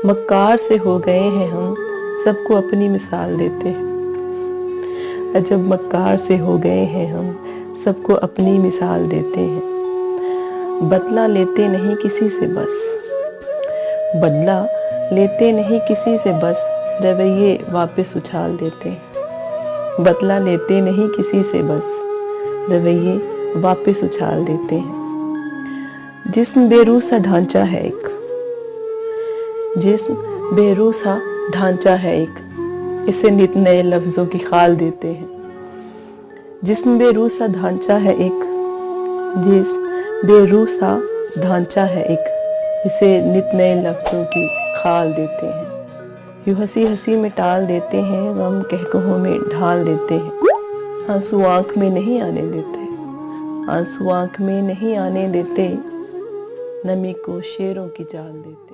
मक्कार से हो गए हैं हम, सबको अपनी मिसाल देते हैं। अजब मक्कार से हो गए हैं हम, सबको अपनी मिसाल देते हैं। बदला लेते नहीं किसी से बस, बदला लेते नहीं किसी से बस, रवैये वापस उछाल देते हैं। बदला लेते नहीं किसी से बस, रवैये वापस उछाल देते हैं। जिस्म बेरूह सा ढांचा है एक, जिस्म बेरूह सा ढांचा है एक, इसे नित नए लफ्जों की खाल देते हैं। जिस्म बेरूह सा ढांचा है एक, जिस्म बेरूह सा ढांचा है एक, इसे नित नए लफ्जों की खाल देते हैं। यूं हंसी हंसी में टाल देते हैं, गम कहकहों में ढाल देते हैं। आंसू आंख में नहीं आने देते, आंसू आंख में नहीं आने देते, नमी को शेरों की जाल देते।